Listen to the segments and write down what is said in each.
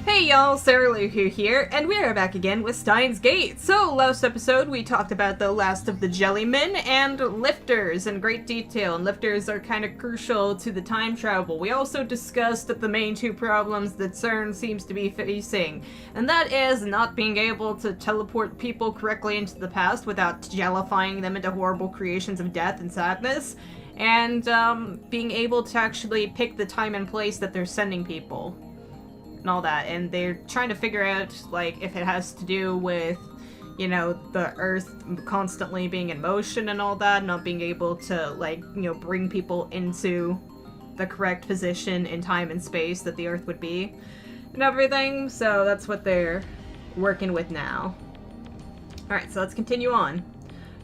Hey y'all, Sarah Lou here, and we are back again with Steins Gate. So, last episode we talked about the last of the Jellymen and lifters in great detail, and lifters are kind of crucial to the time travel. We also discussed the main two problems that CERN seems to be facing, and that is not being able to teleport people correctly into the past without jellifying them into horrible creations of death and sadness, and being able to actually pick the time and place that they're sending people. And all that, and they're trying to figure out, like, if it has to do with, you know, the Earth constantly being in motion and all that, not being able to, like, you know, bring people into the correct position in time and space that the Earth would be, and everything, so that's what they're working with now. Alright, so let's continue on.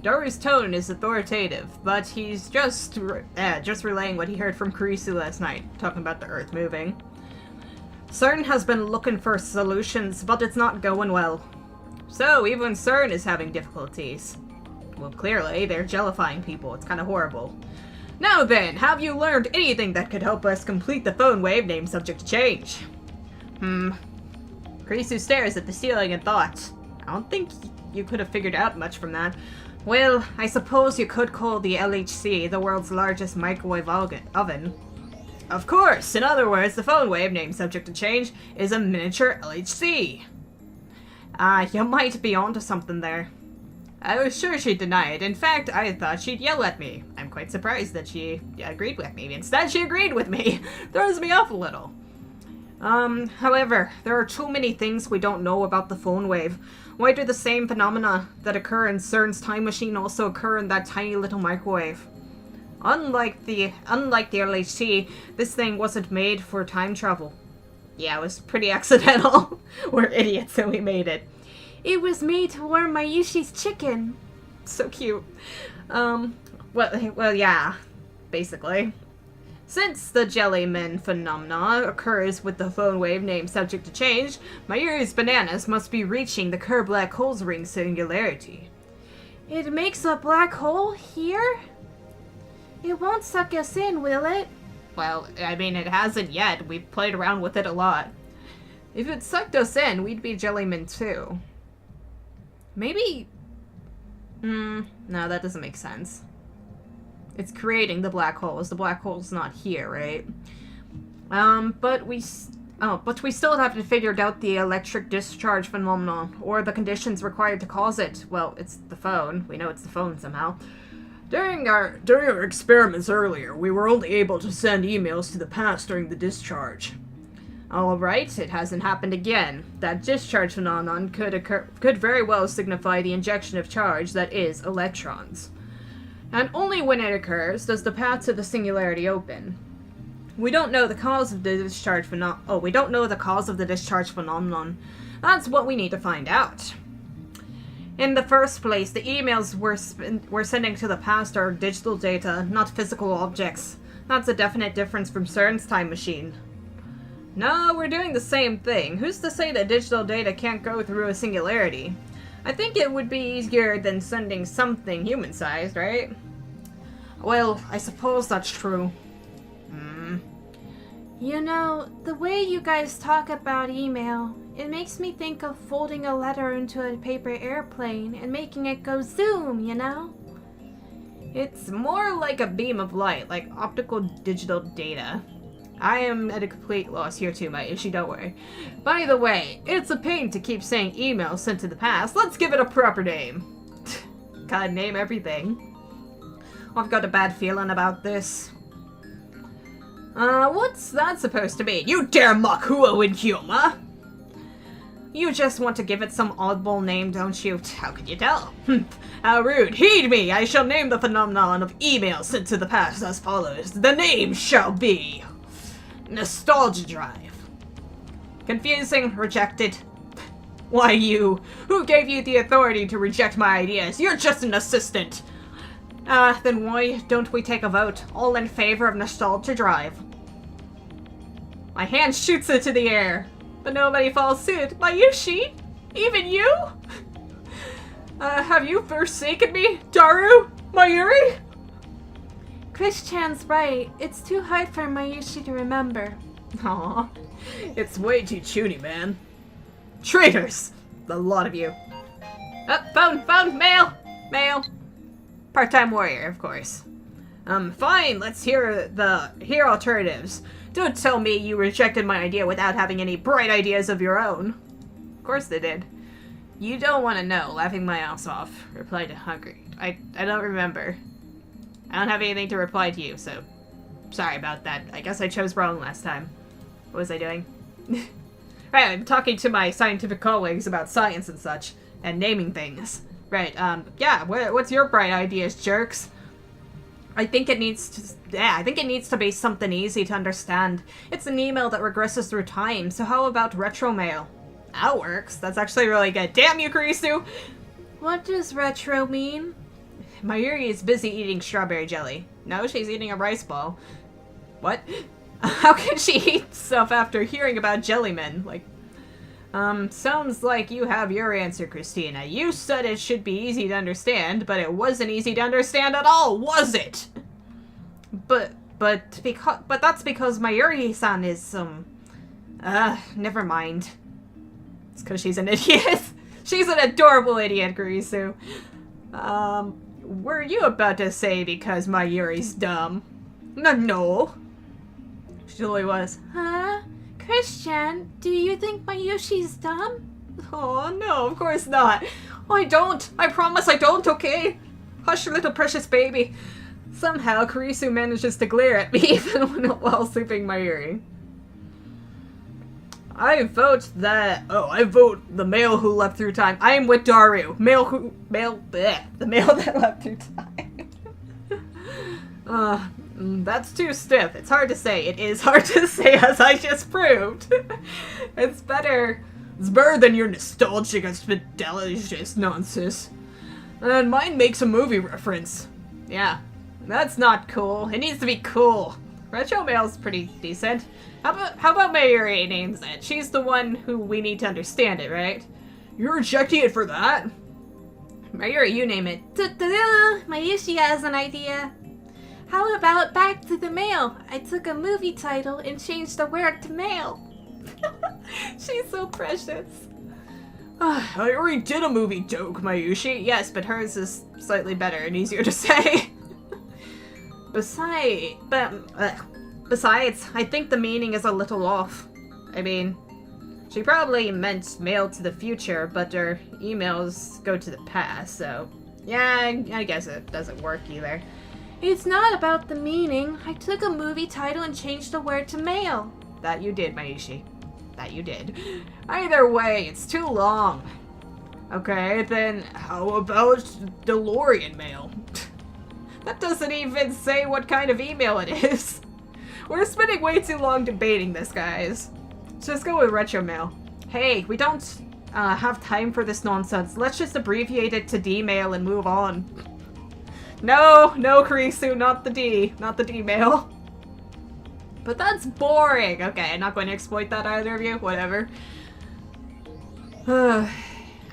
Daru's tone is authoritative, but he's just relaying what he heard from Kurisu last night, talking about the Earth moving. CERN has been looking for solutions, but it's not going well. So, even CERN is having difficulties. Well, clearly, they're jellifying people. It's kind of horrible. Now then, have you learned anything that could help us complete the phone wave name subject to change? Kurisu stares at the ceiling and thought. I don't think you could have figured out much from that. Well, I suppose you could call the LHC the world's largest microwave oven. Of course! In other words, the phone wave, named subject to change, is a miniature LHC. You might be onto something there. I was sure she'd deny it. In fact, I thought she'd yell at me. I'm quite surprised that she agreed with me. Instead, she agreed with me. Throws me off a little. However, there are too many things we don't know about the phone wave. Why do the same phenomena that occur in CERN's time machine also occur in that tiny little microwave? Unlike the LHC, this thing wasn't made for time travel. Yeah, it was pretty accidental. We're idiots and we made it. It was made to warm Mayushi's chicken. So cute. Well, yeah, basically. Since the Jellyman phenomena occurs with the phone wave name subject to change, Mayuri's bananas must be reaching the Kerr black hole's ring singularity. It makes a black hole here? It won't suck us in, will it? Well, I mean, it hasn't yet. We've played around with it a lot. If it sucked us in, we'd be Jellymen too. Maybe... no, that doesn't make sense. It's creating the black holes. The black hole's not here, right? But we still have to figure out the electric discharge phenomenon, or the conditions required to cause it. Well, it's the phone. We know it's the phone somehow. During our experiments earlier, we were only able to send emails to the past during the discharge. Alright, it hasn't happened again. That discharge phenomenon could very well signify the injection of charge that is electrons. And only when it occurs does the path to the singularity open. We don't know the cause of the discharge phenomenon. That's what we need to find out. In the first place, the emails we're sending to the past are digital data, not physical objects. That's a definite difference from CERN's time machine. No, we're doing the same thing. Who's to say that digital data can't go through a singularity? I think it would be easier than sending something human-sized, right? Well, I suppose that's true. You know, the way you guys talk about email, it makes me think of folding a letter into a paper airplane and making it go zoom, you know? It's more like a beam of light, like optical digital data. I am at a complete loss here too, Mayushi, don't worry. By the way, it's a pain to keep saying email sent to the past. Let's give it a proper name. Gotta name everything. I've got a bad feeling about this. What's that supposed to be? You dare mock Huo in humor? You just want to give it some oddball name, don't you? How could you tell? How rude. Heed me! I shall name the phenomenon of email sent to the past as follows. The name shall be... Nostalgia Drive. Confusing. Rejected. Why you? Who gave you the authority to reject my ideas? You're just an assistant. Then why don't we take a vote? All in favor of Nostalgia Drive. My hand shoots into the air, but nobody follows suit. Mayushi? Even you? Have you forsaken me? Daru? Mayuri? Chris Chan's right. It's too hard for Mayushi to remember. Aw, it's way too chuny, man. Traitors! A lot of you. Oh, phone, mail! Part-time warrior, of course. Fine, let's hear alternatives. Don't tell me you rejected my idea without having any bright ideas of your own. Of course they did. You don't want to know, laughing my ass off. Replied to Hungry. I don't remember. I don't have anything to reply to you, so sorry about that. I guess I chose wrong last time. What was I doing? Right, I'm talking to my scientific colleagues about science and such, and naming things. Right, yeah, what's your bright ideas, jerks? I think it needs to be something easy to understand. It's an email that regresses through time, so how about retro mail? That works. That's actually really good. Damn you, Kurisu! What does retro mean? Mayuri is busy eating strawberry jelly. No, she's eating a rice ball. What? How can she eat stuff after hearing about jellymen? Like, sounds like you have your answer, Christina. You said it should be easy to understand, but it wasn't easy to understand at all, was it? But that's because Mayuri-san is, never mind. It's because she's an idiot. She's an adorable idiot, Kurisu. Were you about to say because Mayuri's dumb? No. She totally was. Huh? Christian, do you think Mayushi's dumb? Oh, no, of course not. I don't. I promise I don't, okay? Hush, little precious baby. Somehow, Kurisu manages to glare at me even while sleeping Mayuri. I vote the male who leapt through time. I am with Daru. The male that leapt through time. That's too stiff. It's hard to say. It is hard to say, as I just proved. It's better than your nostalgic fidelicious nonsense. And mine makes a movie reference. Yeah, that's not cool. It needs to be cool. Retro Mail's pretty decent. How about Mayuri names it? She's the one who we need to understand it, right? You're rejecting it for that? Mayuri, you name it. Mayushi has an idea. How about Back to the Mail? I took a movie title and changed the word to mail. She's so precious. I already did a movie joke, Mayushi. Yes, but hers is slightly better and easier to say. Besides, I think the meaning is a little off. I mean, she probably meant mail to the future, but her emails go to the past, so yeah, I guess it doesn't work either. It's not about the meaning. I took a movie title and changed the word to mail. That you did, Mayushi. That you did. Either way, it's too long. Okay, then how about DeLorean mail? That doesn't even say what kind of email it is. We're spending way too long debating this, guys. Just go with retro mail. Hey, we don't have time for this nonsense. Let's just abbreviate it to D-mail and move on. No, Kurisu, not the D-mail. But that's boring. Okay, I'm not going to exploit that, either of you. Whatever.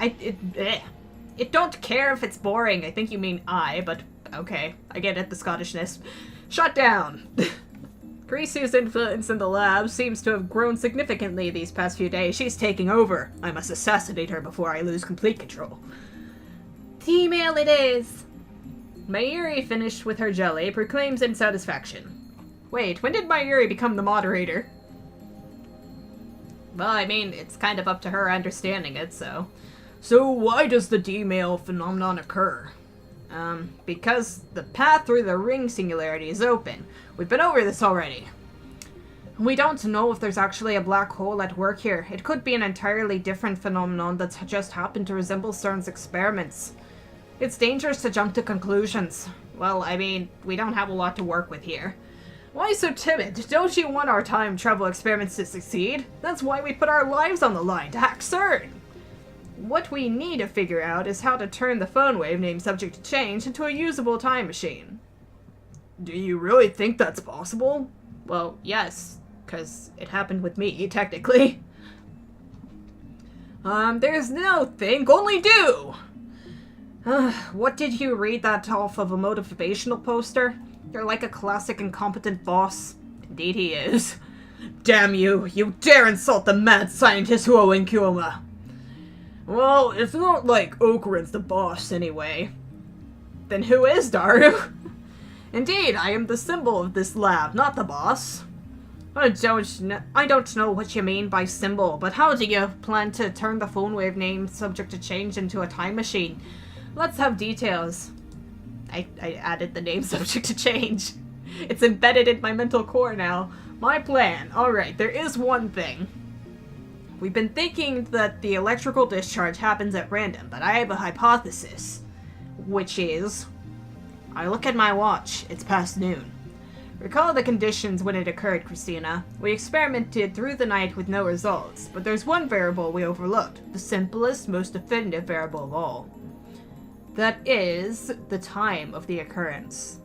It don't care if it's boring. I think you mean but okay. I get it, the Scottishness. Shut down. Kurisu's influence in the lab seems to have grown significantly these past few days. She's taking over. I must assassinate her before I lose complete control. T-mail it is. Mayuri, finished with her jelly, proclaims in satisfaction. Wait, when did Mayuri become the moderator? Well, I mean, it's kind of up to her understanding it, so... So why does the D-mail phenomenon occur? Because the path through the ring singularity is open. We've been over this already. We don't know if there's actually a black hole at work here. It could be an entirely different phenomenon that's just happened to resemble CERN's experiments. It's dangerous to jump to conclusions. Well, I mean, we don't have a lot to work with here. Why so timid? Don't you want our time travel experiments to succeed? That's why we put our lives on the line, to hack CERN! What we need to figure out is how to turn the phone wave named Subject to Change into a usable time machine. Do you really think that's possible? Well, yes, because it happened with me, technically. There's no think, only do! What did you read that off of a motivational poster? You're like a classic incompetent boss. Indeed he is. Damn you! You dare insult the mad scientist who owe Inkyoma! Well, it's not like Okurin's the boss anyway. Then who is Daru? Indeed, I am the symbol of this lab, not the boss. I don't know what you mean by symbol, but how do you plan to turn the phone wave name subject to change into a time machine? Let's have details. I added the name subject to change. It's embedded in my mental core now. My plan. Alright, there is one thing. We've been thinking that the electrical discharge happens at random, but I have a hypothesis. Which is... I look at my watch. It's past noon. Recall the conditions when it occurred, Christina. We experimented through the night with no results, but there's one variable we overlooked. The simplest, most definitive variable of all. That is the time of the occurrence.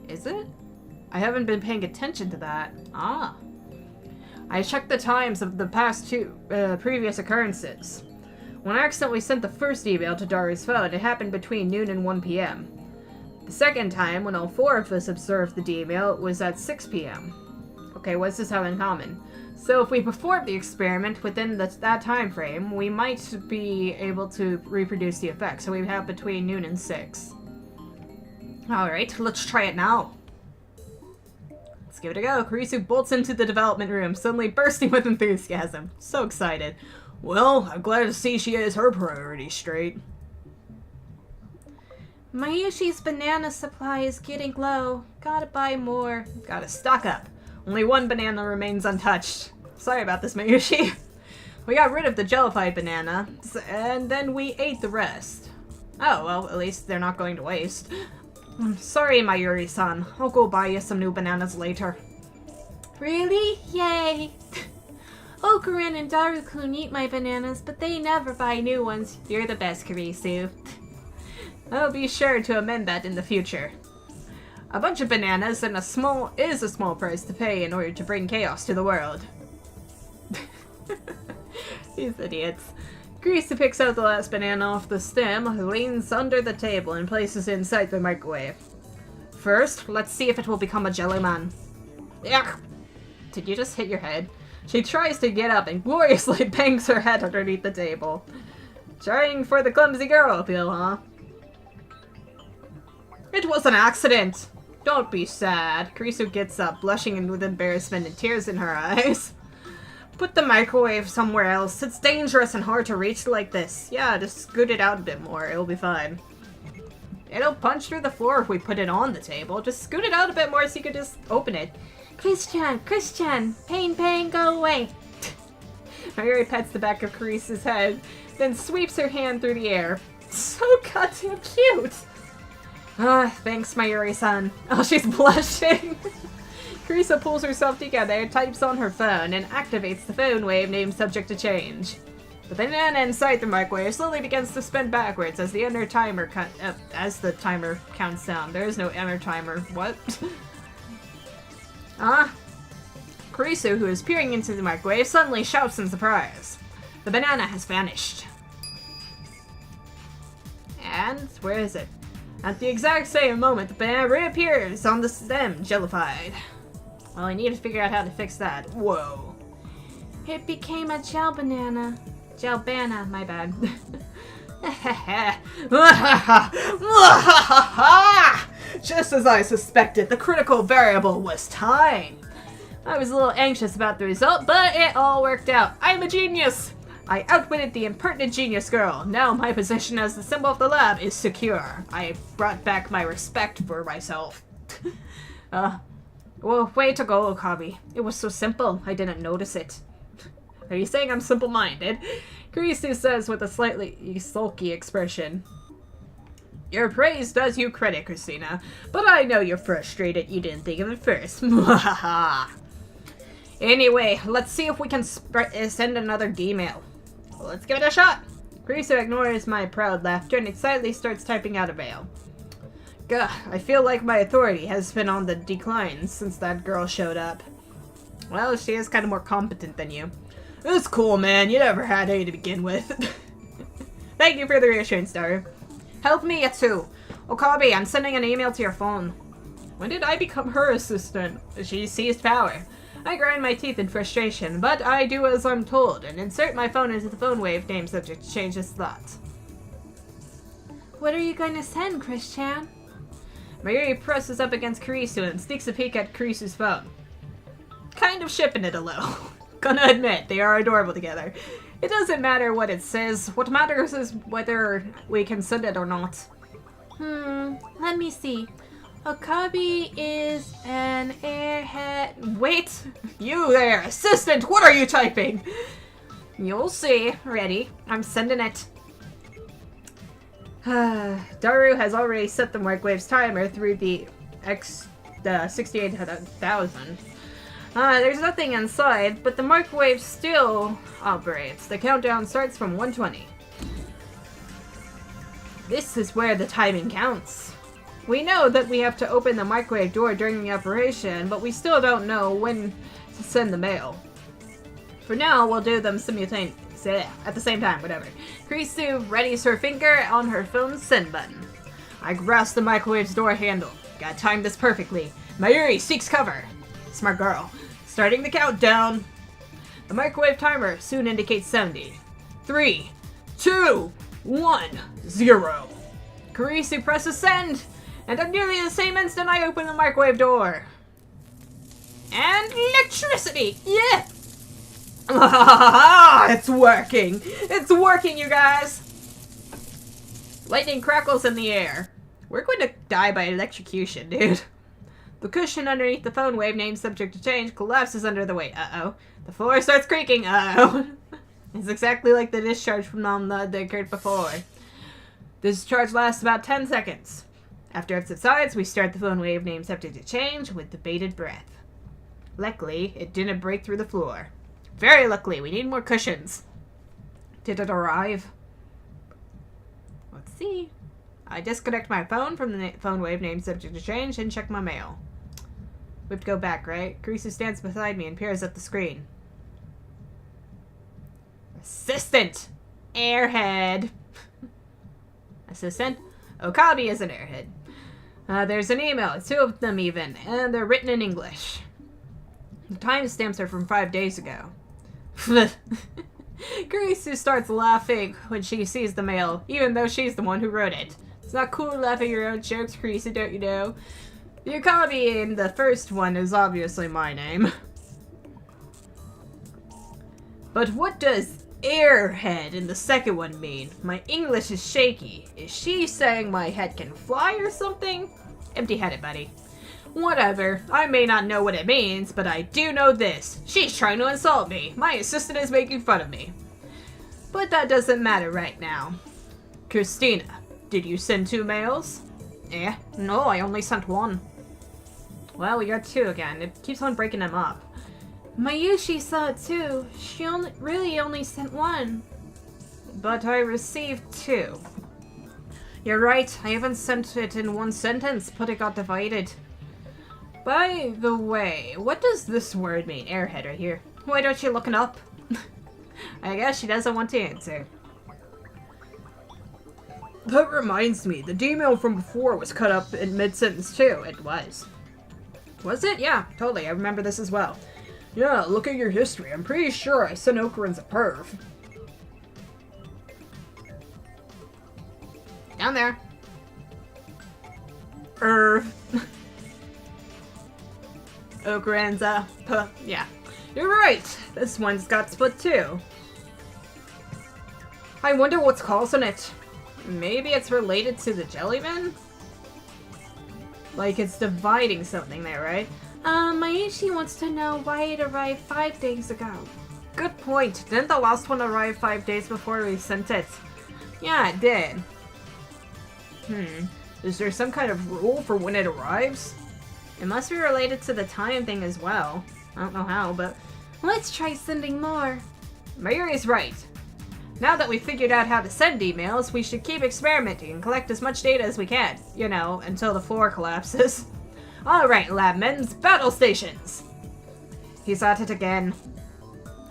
Is it? I haven't been paying attention to that. Ah. I checked the times of the past two previous occurrences. When I accidentally sent the first email to Daru's phone, it happened between noon and 1 p.m. The second time, when all four of us observed the email, it was at 6 p.m. Okay, what's this have in common? So if we perform the experiment within that time frame, we might be able to reproduce the effect. So we have between noon and 6. Alright, let's try it now. Let's give it a go. Kurisu bolts into the development room, suddenly bursting with enthusiasm. So excited. Well, I'm glad to see she has her priorities straight. Mayushi's banana supply is getting low. Gotta buy more. Gotta stock up. Only one banana remains untouched. Sorry about this, Mayushi. We got rid of the jellified banana, and then we ate the rest. Oh, well, at least they're not going to waste. Sorry, Mayuri-san. I'll go buy you some new bananas later. Really? Yay! Okurin and Daru-kun eat my bananas, but they never buy new ones. You're the best, Kurisu. I'll be sure to amend that in the future. A bunch of bananas and is a small price to pay in order to bring chaos to the world. These idiots. Kurisu picks out the last banana off the stem, leans under the table, and places it inside the microwave. First, let's see if it will become a jelly man. Yuck! Did you just hit your head? She tries to get up and gloriously bangs her head underneath the table. Trying for the clumsy girl appeal, huh? It was an accident! Don't be sad. Kurisu gets up, blushing with embarrassment and tears in her eyes. Put the microwave somewhere else. It's dangerous and hard to reach like this. Yeah, just scoot it out a bit more. It'll be fine. It'll punch through the floor if we put it on the table. Just scoot it out a bit more so you can just open it. Christian, pain, go away. Mayuri pets the back of Kurisu's head, then sweeps her hand through the air. So goddamn cute! Thanks, Mayuri-san. Oh, she's blushing. Kurisu pulls herself together, types on her phone, and activates the phone wave named subject to change. The banana inside the microwave slowly begins to spin backwards as the timer counts down. There is no inner timer. What? Kurisu, who is peering into the microwave, suddenly shouts in surprise. The banana has vanished. And where is it? At the exact same moment, the banana reappears on the stem, jellified. Well, I need to figure out how to fix that. Whoa. It became a gel banana. Gelbana, my bad. Just as I suspected, the critical variable was time. I was a little anxious about the result, but it all worked out. I'm a genius! I outwitted the impertinent genius girl. Now my position as the symbol of the lab is secure. I brought back my respect for myself. Well, way to go, Okabe. It was so simple, I didn't notice it. Are you saying I'm simple-minded? Kurisu says with a slightly sulky expression. Your praise does you credit, Christina, but I know you're frustrated you didn't think of it first. Anyway, let's see if we can send another D-mail. Let's give it a shot. Kurisu ignores my proud laughter and excitedly starts typing out a mail. Gah, I feel like my authority has been on the decline since that girl showed up. Well, she is kind of more competent than you. It's cool, man. You never had any to begin with. Thank you for the reassurance, Daru. Help me, Yatsu. Okabe, I'm sending an email to your phone. When did I become her assistant? She seized power. I grind my teeth in frustration, but I do as I'm told and insert my phone into the phone wave name subject to change his slot. What are you going to send, Chris-chan? Mayuri presses up against Kurisu and sneaks a peek at Kurisu's phone. Kind of shipping it a little. Gonna admit, they are adorable together. It doesn't matter what it says. What matters is whether we can send it or not. Let me see. Okabe is an airhead. Wait! You there, assistant! What are you typing? You'll see. Ready. I'm sending it. Daru has already set the microwave's timer through the 68,000. There's nothing inside, but the microwave still operates. The countdown starts from 120. This is where the timing counts. We know that we have to open the microwave door during the operation, but we still don't know when to send the mail. For now, we'll do them simultaneously. At the same time, whatever. Kurisu readies her finger on her phone's send button. I grasp the microwave's door handle. Gotta time this perfectly. Mayuri seeks cover. Smart girl. Starting the countdown. The microwave timer soon indicates 70. 3, 2, 1, 0. Kurisu presses send, and at nearly the same instant I open the microwave door. And electricity! Yeah! It's working! It's working, you guys! Lightning crackles in the air. We're going to die by electrocution, dude. The cushion underneath the phone wave name subject to change collapses under the weight. Uh-oh. The floor starts creaking. Uh-oh. It's exactly like the discharge from that occurred before. The discharge lasts about 10 seconds. After it subsides, we start the phone wave name subject to change with the bated breath. Luckily, it didn't break through the floor. Very luckily, we need more cushions. Did it arrive? Let's see. I disconnect my phone from the phone wave name subject to change and check my mail. We have to go back, right? Kurisu stands beside me and peers at the screen. Assistant! Airhead! Assistant? Okabe is an airhead. There's an email, 2 of them even, and they're written in English. The timestamps are from 5 days ago. Kurisu starts laughing when she sees the mail, even though she's the one who wrote it. It's not cool to laugh at your own jokes, Kurisu, don't you know? The Okabe in the first one is obviously my name. But what does airhead in the second one mean? My English is shaky. Is she saying my head can fly or something? Empty-headed, buddy. Whatever. I may not know what it means, but I do know this. She's trying to insult me. My assistant is making fun of me. But that doesn't matter right now. Christina, did you send 2 mails? No, I only sent 1. Well, we got 2 again. It keeps on breaking them up. Mayushi saw it too. She really only sent 1. But I received 2. You're right, I haven't sent it in 1 sentence, but it got divided. By the way, what does this word mean? Airhead right here. Why don't you look it up? I guess she doesn't want to answer. That reminds me, the D-mail from before was cut up in mid-sentence too. It was. Was it? Yeah, totally. I remember this as well. Yeah, look at your history. I'm pretty sure I sent Okurin's a perv. Down there. Okurin's yeah. You're right. This one's got split too. I wonder what's causing it. Maybe it's related to the Jellyman? Like it's dividing something there, right? Mayushi wants to know why it arrived 5 days ago. Good point. Didn't the last one arrive 5 days before we sent it? Yeah, it did. Is there some kind of rule for when it arrives? It must be related to the time thing as well. I don't know how, but... Let's try sending more. Mayuri's right. Now that we've figured out how to send emails, we should keep experimenting and collect as much data as we can. You know, until the floor collapses. Alright, labmen's battle stations! He's at it again.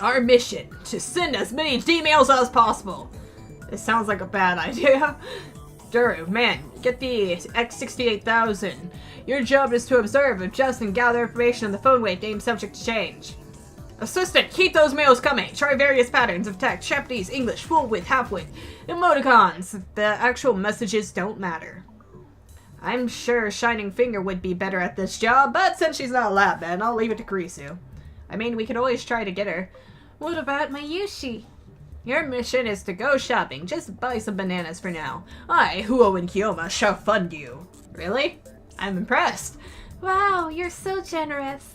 Our mission, to send as many D-mails as possible. This sounds like a bad idea. Duru, man, get the X68000. Your job is to observe, adjust, and gather information on the phone wave name subject to change. Assistant, keep those mails coming. Try various patterns of text, Japanese, English, full width, half width, emoticons. The actual messages don't matter. I'm sure Shining Finger would be better at this job, but since she's not a lab man, I'll leave it to Kurisu. I mean, we could always try to get her. What about my Yushi? Your mission is to go shopping. Just buy some bananas for now. I, Huo and Kiyoma, shall fund you. Really? I'm impressed. Wow, you're so generous.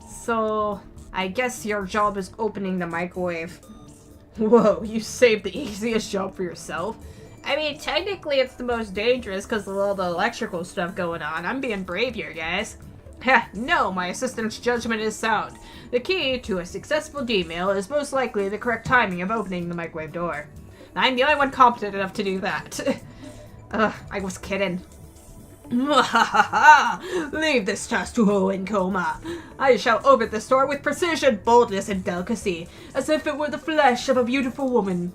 So, I guess your job is opening the microwave. Whoa, you saved the easiest job for yourself. I mean, technically it's the most dangerous because of all the electrical stuff going on. I'm being brave here, guys. Heh, no, my assistant's judgment is sound. The key to a successful D-mail is most likely the correct timing of opening the microwave door. I'm the only one competent enough to do that. I was kidding. Leave this task to Ho and Koma. I shall open this door with precision, boldness, and delicacy, as if it were the flesh of a beautiful woman.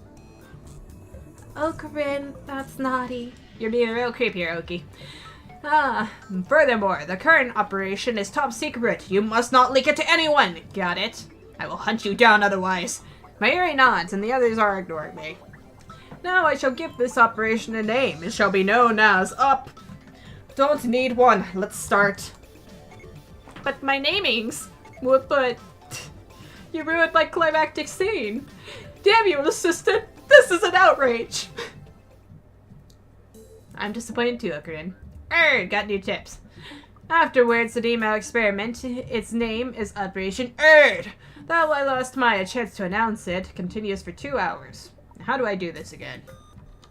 Oh, Corinne, that's naughty. You're being real creepy here, Oki. Furthermore, the current operation is top secret. You must not leak it to anyone. Got it? I will hunt you down otherwise. Mayuri nods, and the others are ignoring me. Now I shall give this operation a name. It shall be known as Up. Don't need one. Let's start. But my namings. But you ruined my climactic scene. Damn you, assistant. This is an outrage. I'm disappointed too, Okurin. Got new tips. Afterwards, the email experiment, its name is Operation Erd. Though I lost my chance to announce it, continues for 2 hours. How do I do this again?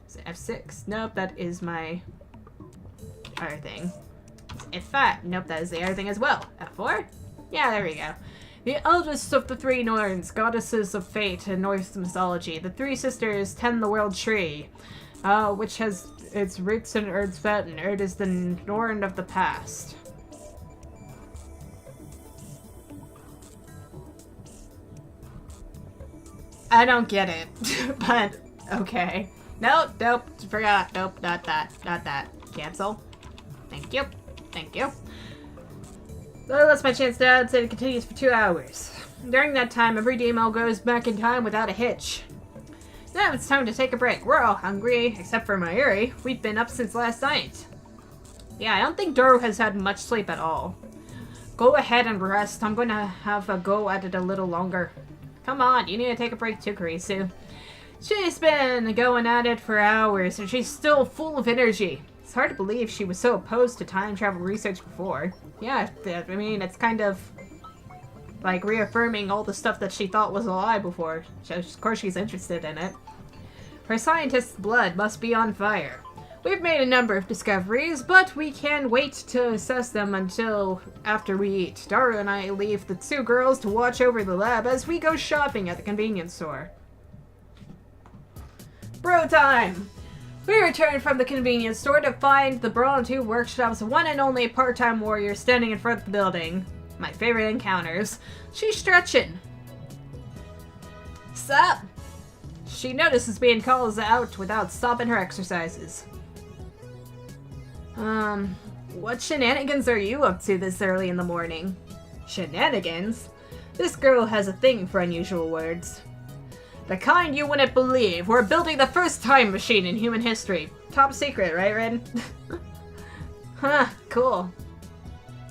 Is it F6? Nope, that is my other thing. F5. Nope, that is the other thing as well. F4? Yeah, there we go. The eldest of the three Norns, goddesses of fate in Norse mythology, the three sisters tend the world tree, which has its roots in Erd's fountain. Erd is the Norn of the past. I don't get it, but okay. Nope, forgot. Nope, not that. Cancel. Thank you. So that's my chance to add, so it continues for 2 hours. During that time, every email goes back in time without a hitch. Now it's time to take a break. We're all hungry, except for Mayuri. We've been up since last night. Yeah, I don't think Doro has had much sleep at all. Go ahead and rest. I'm going to have a go at it a little longer. Come on, you need to take a break too, Kurisu. She's been going at it for hours, and she's still full of energy. It's hard to believe she was so opposed to time travel research before. Yeah, I mean, it's kind of like reaffirming all the stuff that she thought was a lie before. So, of course she's interested in it. Her scientist's blood must be on fire. We've made a number of discoveries, but we can wait to assess them until after we eat. Daru and I leave the two girls to watch over the lab as we go shopping at the convenience store. Bro time! We return from the convenience store to find the Bronze Workshop's one and only part-time warrior standing in front of the building. My favorite encounters. She's stretching. Sup? She notices me and calls out without stopping her exercises. What shenanigans are you up to this early in the morning? Shenanigans? This girl has a thing for unusual words. The kind you wouldn't believe. We're building the first time machine in human history. Top secret, right, Ren? Huh, cool.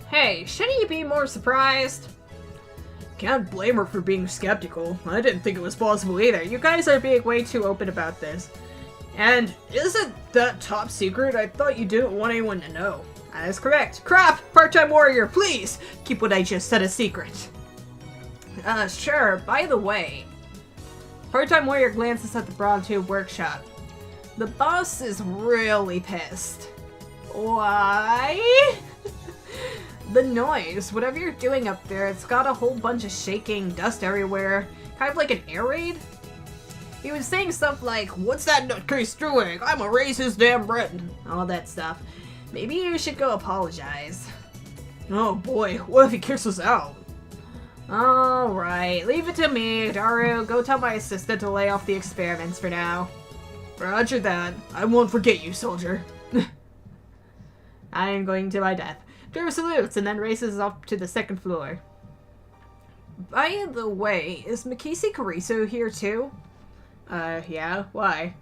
Hey, shouldn't you be more surprised? Can't blame her for being skeptical. I didn't think it was possible either. You guys are being way too open about this. And isn't that top secret? I thought you didn't want anyone to know. That is correct. Crap! Part-time warrior, please! Keep what I just said a secret. Sure. By the way, part-time warrior glances at the Bronze Workshop. The boss is really pissed. Why? The noise. Whatever you're doing up there, it's got a whole bunch of shaking, dust everywhere. Kind of like an air raid. He was saying stuff like, "What's that nutcase doing? I'ma raise his damn Britain." All that stuff. Maybe you should go apologize. Oh boy, what if he kicks us out? Alright, leave it to me. Daru, go tell my assistant to lay off the experiments for now. Roger that. I won't forget you, soldier. I am going to my death. Drew salutes and then races up to the second floor. By the way, is Mikisi Kariso here too? Yeah, why?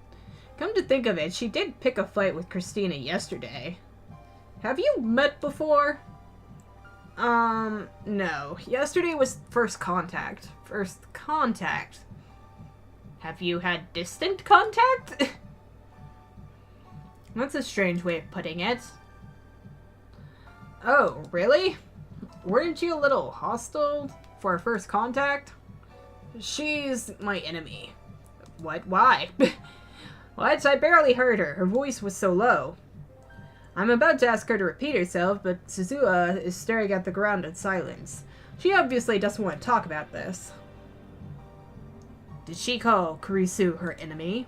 Come to think of it, she did pick a fight with Christina yesterday. Have you met before? No. Yesterday was first contact. First contact. Have you had distant contact? That's a strange way of putting it. Oh, really? Weren't you a little hostile for first contact? She's my enemy. What? Why? What? I barely heard her. Her voice was so low. I'm about to ask her to repeat herself, but Suzuha is staring at the ground in silence. She obviously doesn't want to talk about this. Did she call Kurisu her enemy?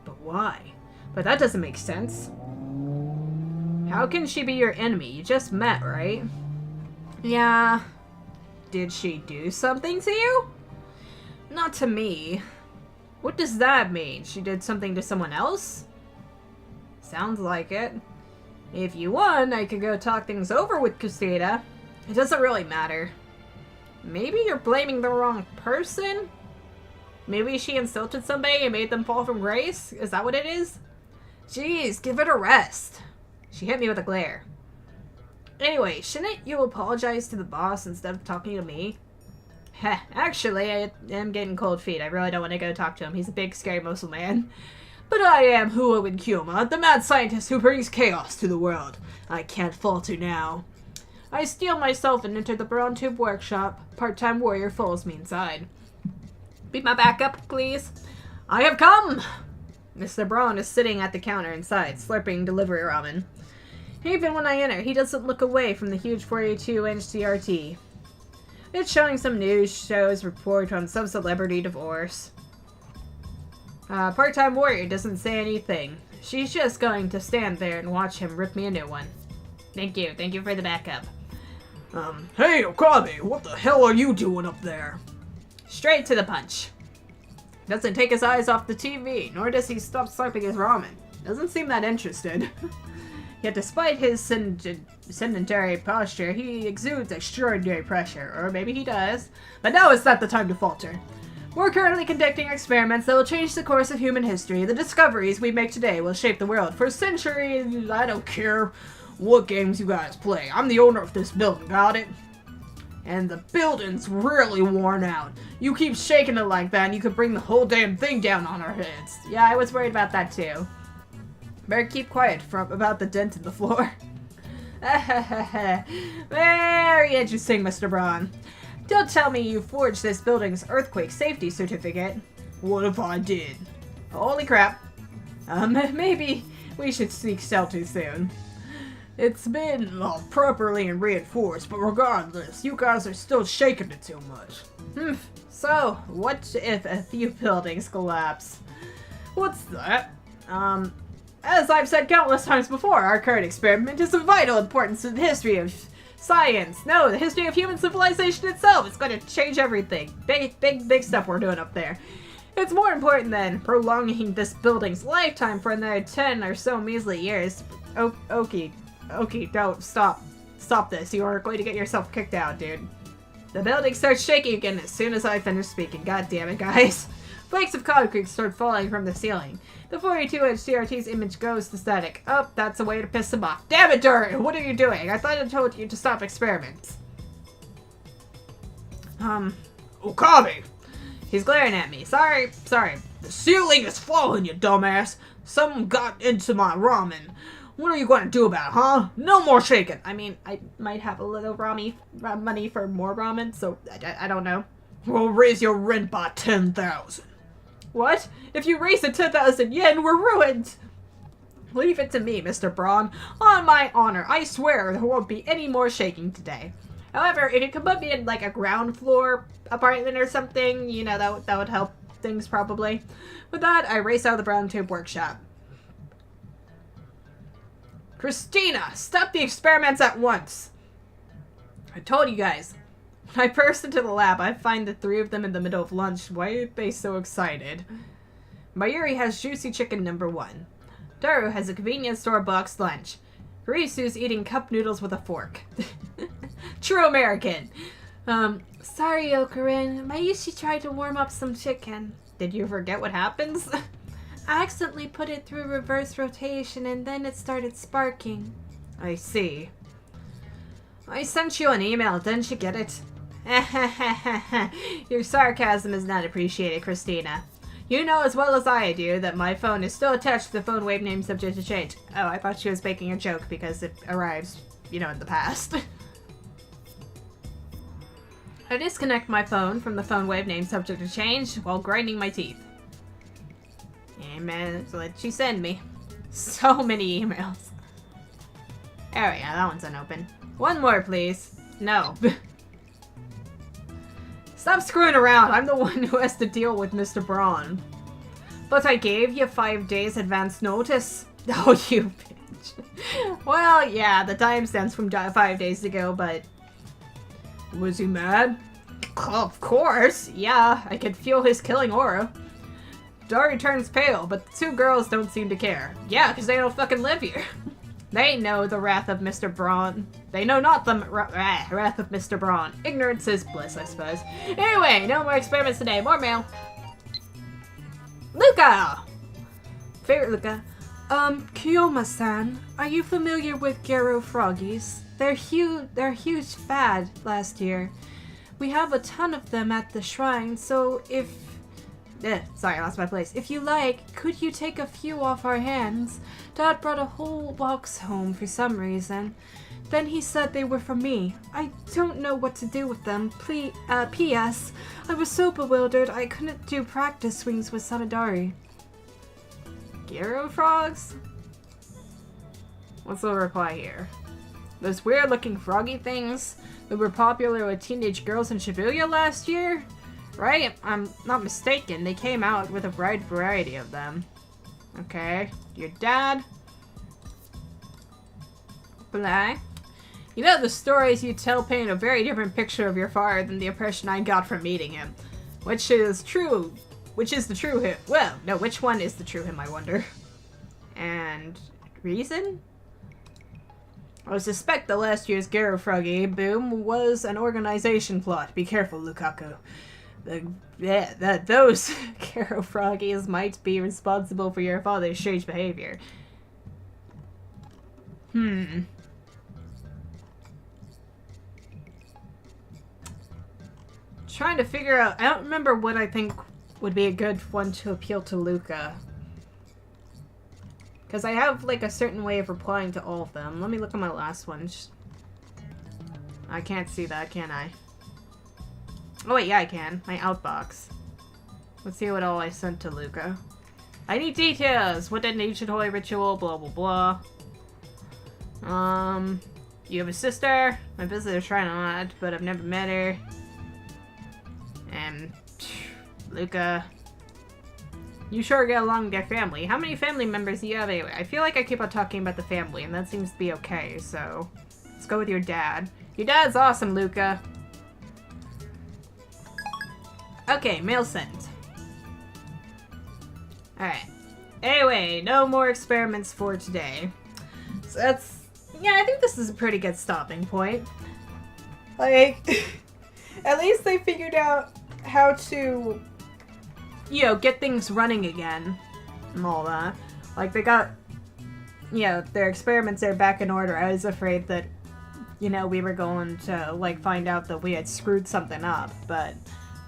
But why? But that doesn't make sense. How can she be your enemy? You just met, right? Yeah. Did she do something to you? Not to me. What does that mean? She did something to someone else? Sounds like it. If you want, I could go talk things over with Kuseda. It doesn't really matter. Maybe you're blaming the wrong person? Maybe she insulted somebody and made them fall from grace? Is that what it is? Jeez, give it a rest. She hit me with a glare. Anyway, shouldn't you apologize to the boss instead of talking to me? Heh, actually, I am getting cold feet. I really don't want to go talk to him. He's a big, scary muscle man. But I am Huo Kyoma, the mad scientist who brings chaos to the world. I can't falter now. I steel myself and enter the brown tube workshop. Part-time warrior follows me inside. Be my backup, please. I have come! Mr. Braun is sitting at the counter inside, slurping delivery ramen. Even when I enter, he doesn't look away from the huge 42-inch CRT. It's showing some news shows report on some celebrity divorce. Part-time warrior doesn't say anything. She's just going to stand there and watch him rip me a new one. Thank you for the backup. Hey, Okabe, what the hell are you doing up there? Straight to the punch. Doesn't take his eyes off the TV, nor does he stop slurping his ramen. Doesn't seem that interested. Yet despite his sedentary posture, he exudes extraordinary pressure. Or maybe he does. But now is not the time to falter. We're currently conducting experiments that will change the course of human history. The discoveries we make today will shape the world for centuries. I don't care what games you guys play. I'm the owner of this building, got it? And the building's really worn out. You keep shaking it like that and you could bring the whole damn thing down on our heads. Yeah, I was worried about that too. Better keep quiet about the dent in the floor. Very interesting, Mr. Braun. Don't tell me you forged this building's earthquake safety certificate. What if I did? Holy crap. Maybe we should seek shelter soon. It's been properly reinforced, but regardless, you guys are still shaking it too much. So, what if a few buildings collapse? What's that? As I've said countless times before, our current experiment is of vital importance to the history of science. No, the history of human civilization itself. It's going to change everything. Big stuff we're doing up there. It's more important than prolonging this building's lifetime for another 10 or so measly years. Okay, don't stop this. You are going to get yourself kicked out, dude. The building starts shaking again as soon as I finish speaking. God damn it, guys. Flakes of concrete start falling from the ceiling. The 42-inch CRT's image goes to static. Oh, that's a way to piss him off. Damn it, Durin! What are you doing? I thought I told you to stop experiments. Okabe! He's glaring at me. Sorry. The ceiling is falling, you dumbass! Something got into my ramen. What are you going to do about it, huh? No more shaking! I mean, I might have a little money for more ramen, so I don't know. We'll raise your rent by 10,000. What? If you raise it 10,000 yen, we're ruined! Leave it to me, Mr. Braun. On my honor, I swear there won't be any more shaking today. However, if you could put me in, like, a ground floor apartment or something, you know, that would help things probably. With that, I race out of the brown tube workshop. Christina, stop the experiments at once! I told you guys. When I burst into the lab, I find the three of them in the middle of lunch. Why are they so excited? Mayuri has juicy chicken #1. Daru has a convenience store boxed lunch. Kurisu's eating cup noodles with a fork. True American. Sorry, Okarin. Mayushi tried to warm up some chicken. Did you forget what happens? I accidentally put it through reverse rotation and then it started sparking. I see. I sent you an email, didn't you get it? Your sarcasm is not appreciated, Christina. You know as well as I do that my phone is still attached to the phone wave name subject to change. Oh, I thought she was making a joke because it arrives, in the past. I disconnect my phone from the phone wave name subject to change while grinding my teeth. And man, that's what she sent me. So many emails. Oh yeah, that one's unopened. One more, please. No. Stop screwing around. I'm the one who has to deal with Mr. Braun. But I gave you 5 days advance notice. Oh, you bitch. Well, yeah, the timestamp's from 5 days ago, but... Was he mad? Of course. Yeah, I could feel his killing aura. Daru turns pale, but the two girls don't seem to care. Yeah, because they don't fucking live here. They know the wrath of Mr. Braun. They know not the wrath of Mr. Braun. Ignorance is bliss, I suppose. Anyway, no more experiments today. More mail. Luca! Favorite Luca. Kiyoma-san, are you familiar with Garo froggies? They're huge fad last year. We have a ton of them at the shrine, so if... sorry, I lost my place. If you like, could you take a few off our hands? Dad brought a whole box home for some reason. Then he said they were for me. I don't know what to do with them. P.S. I was so bewildered I couldn't do practice swings with Sanadari. Gyro frogs? What's the reply here? Those weird-looking froggy things that were popular with teenage girls in Shibuya last year? Right? I'm not mistaken. They came out with a wide variety of them. Okay. Your dad? Blah. You know, the stories you tell paint a very different picture of your father than the impression I got from meeting him. Which is true. Which is the true him? Well, no, which one is the true him, I wonder? And reason? I suspect the last year's Garo Froggy boom was an organization plot. Be careful, Lukaku. Those Garo Froggies might be responsible for your father's strange behavior. Trying to figure out... I don't remember what I think would be a good one to appeal to Luca. Because I have, like, a certain way of replying to all of them. Let me look at my last one. I can't see that, can I? Oh wait, yeah I can. My outbox. Let's see what all I sent to Luca. I need details! What an ancient holy ritual, blah blah blah. You have a sister? My visitor's trying not, but I've never met her. And Luca. You sure get along with your family. How many family members do you have anyway? I feel like I keep on talking about the family, and that seems to be okay, so... Let's go with your dad. Your dad's awesome, Luca. Okay, mail sent. Alright. Anyway, no more experiments for today. So that's... Yeah, I think this is a pretty good stopping point. Like, at least they figured out how to, get things running again. And all that. Like, they got, their experiments are back in order. I was afraid that, we were going to, like, find out that we had screwed something up, but...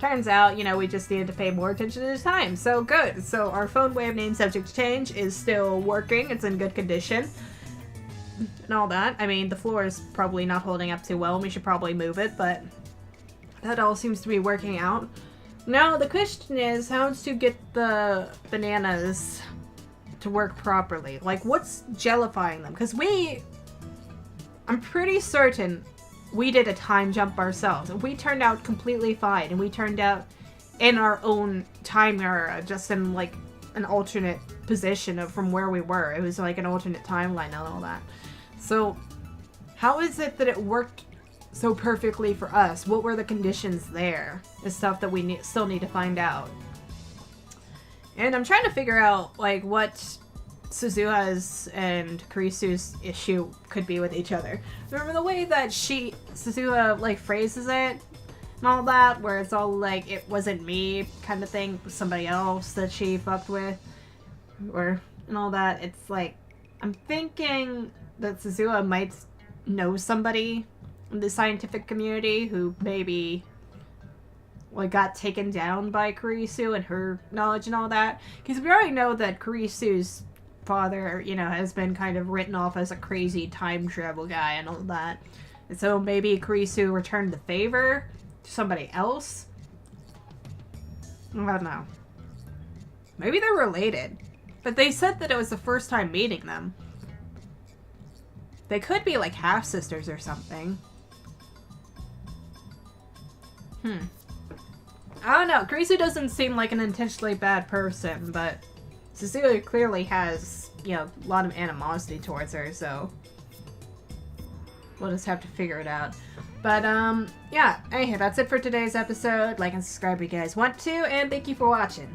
Turns out, we just needed to pay more attention to the time. So good. So our phone wave name subject to change is still working. It's in good condition. And all that. I mean, the floor is probably not holding up too well and we should probably move it, but that all seems to be working out. Now, the question is how to get the bananas to work properly. Like, what's gellifying them? Because I'm pretty certain we did a time jump ourselves. And we turned out completely fine. And we turned out in our own time era, just in, like, an alternate position from where we were. It was, like, an alternate timeline and all that. So, how is it that it worked so perfectly for us? What were the conditions there? The stuff that we still need to find out. And I'm trying to figure out, like, what Suzuha's and Kurisu's issue could be with each other. Remember the way that Suzuha, like, phrases it and all that, where it's all like, it wasn't me kind of thing, it was somebody else that she fucked with, and all that. It's like, I'm thinking that Suzuha might know somebody in the scientific community who maybe, like, got taken down by Kurisu and her knowledge and all that. Because we already know that Kurisu's father, you know, has been kind of written off as a crazy time travel guy and all that. And so maybe Kurisu returned the favor to somebody else? I don't know. Maybe they're related. But they said that it was the first time meeting them. They could be like half-sisters or something. I don't know. Kurisu doesn't seem like an intentionally bad person, but Cecilia clearly has, you know, a lot of animosity towards her, so we'll just have to figure it out. But, yeah, anyway, that's it for today's episode. Like and subscribe if you guys want to, and thank you for watching.